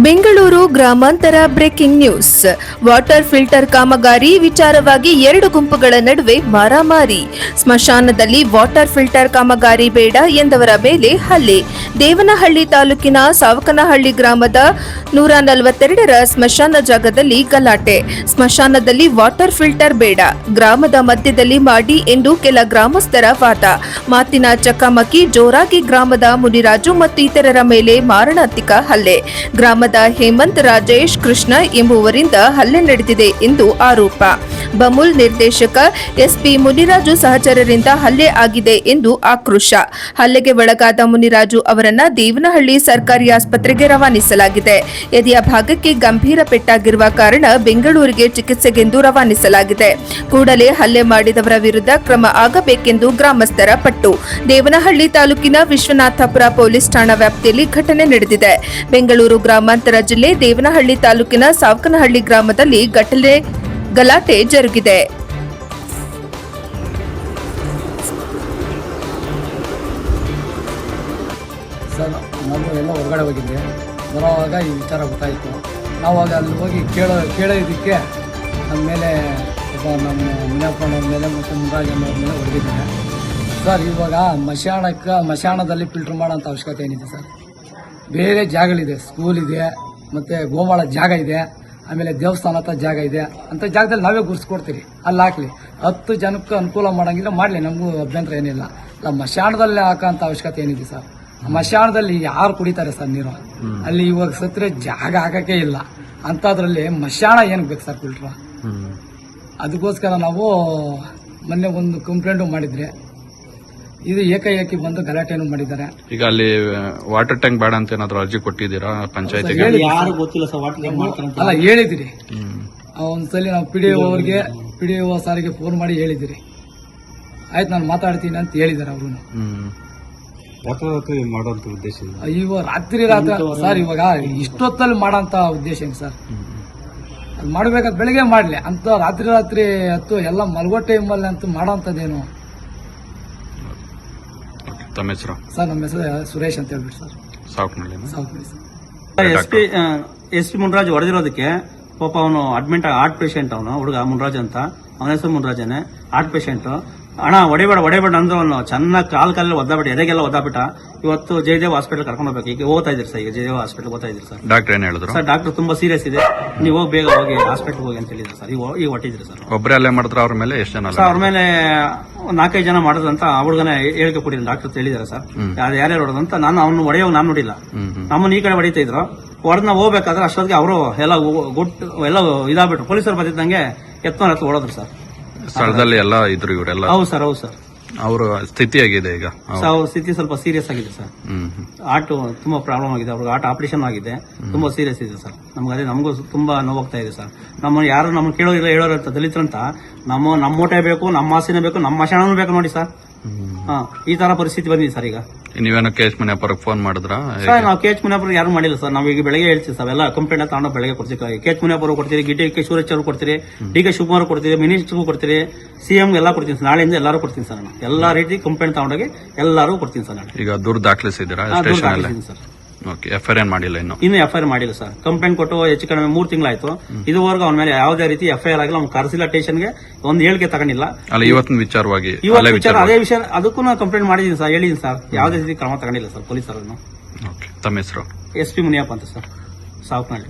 ಬೆಂಗಳೂರು ಗ್ರಾಮಾಂತರ breaking news. Water filter ಕಾಮಗಾರಿ ವಿಚಾರವಾಗಿ ಎರಡು ಗುಂಪುಗಳ ನಡುವೆ ಮಾರಾಮಾರಿ. ಸ್ಮಶಾನದಲ್ಲಿ ವಾಟರ್ ಫಿಲ್ಟರ್ ಕಾಮಗಾರಿ ಬೇಡ ಎಂದವರ ಮೇಲೆ ಹಲ್ಲೆ. ದೇವನಹಳ್ಳಿ ತಾಲೂಕಿನ ಸಾವಕನಹಳ್ಳಿ ಗ್ರಾಮದ 142ರ ಸ್ಮಶಾನ ಜಾಗದಲ್ಲಿ ಗಲಾಟೆ. ಸ್ಮಶಾನದಲ್ಲಿ ವಾಟರ್ ಫಿಲ್ಟರ್ ಬೇಡ, ಗ್ರಾಮದ ಮಧ್ಯದಲ್ಲಿ ಮಾಡಿ ಎಂದು ಕೆಲ ಗ್ರಾಮಸ್ಥರ ವಾದ. ಮಾತಿನ ಚಕಮಕಿ ಜೋರಾಗಿ ಗ್ರಾಮದ ಮುನಿರಾಜು ಮತ್ತು ಇತರರ ಮೇಲೆ ಮಾರಣಾಂತಿಕ ಹಲ್ಲೆ. ಗ್ರಾಮದ ಹೇಮಂತ್, ರಾಜೇಶ್, ಕೃಷ್ಣ ಎಂಬುವರಿಂದ ಹಲ್ಲೆ ನಡೆದಿದೆ ಎಂದು ಆರೋಪ. ಬಮೂಲ್ ನಿರ್ದೇಶಕ ಎಸ್ಪಿ ಮುನಿರಾಜು ಸಹಚರರಿಂದ ಹಲ್ಲೆ ಆಗಿದೆ ಎಂದು ಆಕ್ರೋಶ. ಹಲ್ಲೆಗೆ ಒಳಗಾದ ಮುನಿರಾಜು ಅವರನ್ನ ದೇವನಹಳ್ಳಿ ಸರ್ಕಾರಿ ಆಸ್ಪತ್ರೆಗೆ ರವಾನಿಸಲಾಗಿದೆ. ಎದೆಯ ಭಾಗಕ್ಕೆ ಗಂಭೀರ ಪೆಟ್ಟಾಗಿರುವ ಕಾರಣ ಬೆಂಗಳೂರಿಗೆ ಚಿಕಿತ್ಸೆಗೆಂದು ರವಾನಿಸಲಾಗಿದೆ. ಕೂಡಲೇ ಹಲ್ಲೆ ಮಾಡಿದವರ ವಿರುದ್ಧ ಕ್ರಮ ಆಗಬೇಕೆಂದು ಗ್ರಾಮಸ್ಥರ ಪಟ್ಟು. ದೇವನಹಳ್ಳಿ ತಾಲೂಕಿನ ವಿಶ್ವನಾಥಪುರ ಪೊಲೀಸ್ ಠಾಣಾ ವ್ಯಾಪ್ತಿಯಲ್ಲಿ ಘಟನೆ ನಡೆದಿದೆ. ಬೆಂಗಳೂರು ಗ್ರಾಮಾಂತರ ಜಿಲ್ಲೆ ದೇವನಹಳ್ಳಿ ತಾಲೂಕಿನ ಸಾವಕನಹಳ್ಳಿ ಗ್ರಾಮದಲ್ಲಿ ಗಲಾಟೆ ಜರುಗಿದೆ. ಸರ್, ನಾವು ಎಲ್ಲ ಹೊರಗಡೆ ಹೋಗಿದ್ದೆ. ಬರೋವಾಗ ಈ ವಿಚಾರ ಗೊತ್ತಾಯಿತು. ನಾವಾಗ ಅಲ್ಲಿ ಹೋಗಿ ಕೇಳೋದಕ್ಕೆ ನಮ್ಮ ಮೇಲೆ ನಮ್ಮ ಮುನಿಯಪ್ಪನವ್ರ ಮೇಲೆ ಮತ್ತು ಮುರಾಜಣ್ಣವ್ರ ಮೇಲೆ ಹೊಡೆದಿದ್ದಾರೆ. ಸರ್, ಇವಾಗ ಮಶಾಣದಲ್ಲಿ ಫಿಲ್ಟರ್ ಮಾಡೋಂಥ ಅವಶ್ಯಕತೆ ಏನಿದೆ ಸರ್? ಬೇರೆ ಜಾಗಗಳಿದೆ, ಸ್ಕೂಲ್ ಇದೆ, ಮತ್ತು ಗೋಮಾಳ ಜಾಗ ಇದೆ, ಆಮೇಲೆ ದೇವಸ್ಥಾನ ಹತ್ರ ಜಾಗ ಇದೆ. ಅಂಥ ಜಾಗದಲ್ಲಿ ನಾವೇ ಗುರ್ಸ್ಕೊಡ್ತೀವಿ, ಅಲ್ಲಿ ಹಾಕಲಿ. 10 ಜನಕ್ಕೆ ಅನುಕೂಲ ಮಾಡೋಂಗಿಲ್ಲ ಮಾಡಲಿ, ನಮಗೂ ಅಭ್ಯಂತರ ಏನಿಲ್ಲ. ಅಲ್ಲ, ಮಶಾಣದಲ್ಲಿ ಹಾಕೋಂಥ ಅವಶ್ಯಕತೆ ಏನಿದೆ ಸರ್? ಮಶಾಣದಲ್ಲಿ ಯಾರು ಕುಡಿತಾರೆ ಸರ್ ನೀರು? ಅಲ್ಲಿ ಇವಾಗ ಸತ್ತರೆ ಜಾಗ ಹಾಕಕ್ಕೆ ಇಲ್ಲ. ಅಂಥದ್ರಲ್ಲಿ ಮಶಾಣ ಏನಕ್ಕೆ ಬೇಕು ಸರ್ ಫಿಲ್ಟ್ರು? ಅದಕ್ಕೋಸ್ಕರ ನಾವು ಮೊನ್ನೆ ಒಂದು ಕಂಪ್ಲೇಂಟು ಮಾಡಿದ್ರೆ ಇದು ಏಕಾಏಕಿ ಬಂದು ಗಲಾಟೆಯನ್ನು ಮಾಡಿದ್ದಾರೆ. ಈಗ ಅಲ್ಲಿ ವಾಟರ್ ಟ್ಯಾಂಕ್ ಬೇಡ ಅಂತ ಏನಾದ್ರು ಅರ್ಜಿ ಕೊಟ್ಟಿದ್ದೀರಾ ಪಂಚಾಯತಿಗೆ? ಅಲ್ಲ, ಹೇಳಿದಿರಿ. ಒಂದ್ಸಲಿ ನಾವು PDO ಸಾರಿಗೆ ಫೋನ್ ಮಾಡಿ ಹೇಳಿದಿರಿ. ಆಯ್ತು, ನಾನು ಮಾತಾಡ್ತೀನಿ ಅಂತ ಹೇಳಿದ್ದಾರೆ ಅವರು. ಇವಾಗ ರಾತ್ರಿ ಸರ್, ಇವಾಗ ಇಷ್ಟೊತ್ತಲ್ಲಿ ಮಾಡೋಂಥ ಉದ್ದೇಶ ಏನು ಸರ್? ಅದು ಮಾಡ್ಬೇಕಾದ್ರೆ ಬೆಳಿಗ್ಗೆ ಮಾಡಲಿ ಅಂತ, ರಾತ್ರಿ ಹೊತ್ತು ಎಲ್ಲ ಮಲ್ಗೋ ಟೈಮಲ್ಲಿ ಅಂತೂ ಮಾಡೋಂಥದ್ದೇನು? ತಮ್ಮ ಹೆಸರು ಸರ್? ನಮ್ಮ ಹೆಸರು ಸುರೇಶ್ ಅಂತ ಹೇಳ್ಬಿಟ್ಟು sir, Savakanahalli sir. S P Munraj ಹೊಡೆದಿರೋದಕ್ಕೆ ಪಾಪ ಅವನು ಅಡ್ಮಿಟ್ ಹಾರ್ಟ್ ಪೇಷಂಟ್. ಅವನು ಹುಡುಗ ಮುನ್ರಾಜ್ ಅಂತ, ಅವನ ಹೆಸರು ಮುನ್ರಾಜನೇ, ಹಾರ್ಟ್ ಪೇಷಂಟ್. ಹಣ ಹೊಡಿಬೇಡ ಅಂದ್ರೆ ಅವನು ಚೆನ್ನಾಗಿ ಕಾಲಲ್ಲಿ ಒದ್ದಾಬಿಟ್ಟು ಎದೆಗೆಲ್ಲ ಒದ್ದಾಬಿಟ್ಟ. ಇವತ್ತು ಜಯದೇವ್ ಹಾಸ್ಪಿಟಲ್ ಕರ್ಕೊಂಡು ಹೋಗ್ಬೇಕು. ಈಗ ಹೋಗ್ತಾ ಇದ್ರಿ ಸರ್, ಈಗ ಜಯದೇವ್ ಹಾಸ್ಪಿಟಲ್ ಹೋಗ್ತಾ ಇದ್ರಿ ಸರ್. ಡಾಕ್ಟರ್ ಏನ್ ಹೇಳಿದ್ರು ಸರ್? ಡಾಕ್ಟರ್ ತುಂಬಾ ಸೀರಿಯಸ್ ಇದೆ, ನೀವು ಬೇಗ ಹೋಗಿ ಹಾಸ್ಪಿಟಲ್ ಹೋಗಿ ಅಂತ ಹೇಳಿದ್ರು ಸರ್. ಈಗ ಹೊಟ್ಟಿದ್ರಿ ಸರ್. ಒಬ್ಬರೇ ಅಲ್ಲೇ ಮಾಡಿದ್ರೆ ಅವ್ರ ಮೇಲೆ ಎಷ್ಟು ಜನ? ಸರ್, ಅವ್ರ ಮೇಲೆ 4-5 ಜನ ಮಾಡಿದ್ರಂತ ಹುಡುಗನ ಹೇಳಿಕೆ ಕೊಟ್ಟಿದ್ರು ಡಾಕ್ಟರ್ ಹೇಳಿದಾರೆ ಸರ್. ಯಾರ್ಯಾರು ಹೊಡೆದಂತ ನಾನು ಅವ್ನು ಹೊಡೆಯೋ ನಾನು ನೋಡಿಲ್ಲ. ನಮ್ಮನ್ನ ಈ ಕಡೆ ಹೊಡಿತಾ ಇದ್ರು. ಹೊಡೆದ ಹೋಗ್ಬೇಕಾದ್ರೆ ಅಷ್ಟೊತ್ತಿಗೆ ಅವರು ಎಲ್ಲ ಇದಾಗ್ಬಿಟ್ರು. ಪೊಲೀಸರು ಬಂದಿದ್ದಂಗೆ ಎತ್ತೊಂದು ಹೊಡೋದ್ರು ಸರ್. ಸ್ಥಳದಲ್ಲಿ ಎಲ್ಲ ಇದ್ರು ಇವರೆಲ್ಲ? ಹೌದು ಸರ್, ಹೌದು ಸರ್. ಅವರ ಸ್ಥಿತಿ ಆಗಿದೆ ಈಗ? ಅವ್ರ ಸ್ಥಿತಿ ಸ್ವಲ್ಪ ಸೀರಿಯಸ್ ಆಗಿದೆ ಸರ್. ಹಾರ್ಟ್ ತುಂಬಾ ಪ್ರಾಬ್ಲಮ್ ಆಗಿದೆ, ಅವ್ರಿಗೆ ಹಾರ್ಟ್ ಆಪರೇಷನ್ ಆಗಿದೆ, ತುಂಬಾ ಸೀರಿಯಸ್ ಇದೆ ಸರ್. ನಮಗೂ ತುಂಬಾ ನೋವಾಗ್ತಾ ಇದೆ ಸರ್. ಯಾರು ನಮ್ಮನ್ನು ಕೇಳೋದಿಲ್ಲ, ಹೇಳೋರಂತ ದಲಿತರಂತ ನಮ್ಮ ಓಟೇ ಬೇಕು, ನಮ್ಮ ಆಸೆನೇ ಬೇಕು, ನಮ್ಮ ಮಶಾಣನೂ ಬೇಕು ನೋಡಿ ಸರ್. ಈ ತರ ಪರಿಸ್ಥಿತಿ ಬಂದಿದೆ ಸರ್. ಈಗ ನೀವೇನೋ KH ಮುನಿಯಪ್ಪರಿಗೆ ಫೋನ್ ಮಾಡಿದ್ರಾ? ಸರ್, ನಾವು KH ಮುನಿಯಪ್ಪರಿಗೆ ಯಾರು ಮಾಡಿಲ್ಲ ಸರ್. ನಾವು ಈಗ ಬೆಳಗ್ಗೆ ಹೇಳ್ತೀವಿ ಸರ್, ಎಲ್ಲ ಕಂಪ್ಲೇಂಟ್ ತಗೊಂಡು ಬೆಳಗ್ಗೆ ಕೊಡ್ತೀವಿ. KH ಮುನಿಯಪ್ಪರು ಕೊಡ್ತೀರಿ, DK ಸುರೇಶ್ ಅವರು ಕೊಡ್ತೀರಿ, DK ಶಿವಕುಮಾರ್ ಕೊಡ್ತೀರಿ, ಮಿನಿಸ್ಟರ್ಗೂ ಕೊಡ್ತೀರಿ, CM ಎಲ್ಲ ಕೊಡ್ತೀನಿ ಸರ್. ನಾಳೆಯಿಂದ ಎಲ್ಲರೂ ಕೊಡ್ತೀನಿ ಸರ್. ನಾನು ಎಲ್ಲಾ ರೀತಿ ಕಂಪ್ಲೇಂಟ್ ತಗೊಂಡೋಗಿ ಎಲ್ಲರೂ ಕೊಡ್ತೀನಿ ಸರ್. ನಾನು ಈಗ ದೂರ ದಾಖಲಿಸಿದ್ದೀರಾ ಸರ್? FIR ಏನ್ ಮಾಡಿಲ್ಲ ಇನ್ನು FIR ಮಾಡಿಲ್ಲ ಸರ್. ಕಂಪ್ಲೇಂಟ್ ಕೊಟ್ಟು ಹೆಚ್ಚು ಕಡಿಮೆ 3 ತಿಂಗಳಾಯ್ತು. ಇದುವರೆಗೂ ಅವನ ಮೇಲೆ ಯಾವುದೇ ರೀತಿ FIR ಆಗಿಲ್ಲ. ಅವ್ನು ಕರೆಸಿಲ್ಲ ಸ್ಟೇಷನ್ಗೆ, ಒಂದು ಹೇಳಿಕೆ ತಗೊಂಡಿಲ್ಲ. ಇವತ್ತಿನ ವಿಚಾರವಾಗಿ ಅದೇ ವಿಷಯ ಅದಕ್ಕೂ ನಾನು ಕಂಪ್ಲೇಂಟ್ ಮಾಡಿದ್ದೀನಿ ಸರ್, ಹೇಳಿದ್ದೀನಿ ಸರ್. ಯಾವುದೇ ರೀತಿ ಕ್ರಮ ತಗೊಂಡಿಲ್ಲ ಸರ್ ಪೊಲೀಸರನ್ನು. ತಮ್ಮ ಹೆಸರು? SP ಮುನಿಯಪ್ಪ ಅಂತ ಸರ್, ಸಾವಕನಹಳ್ಳಿ.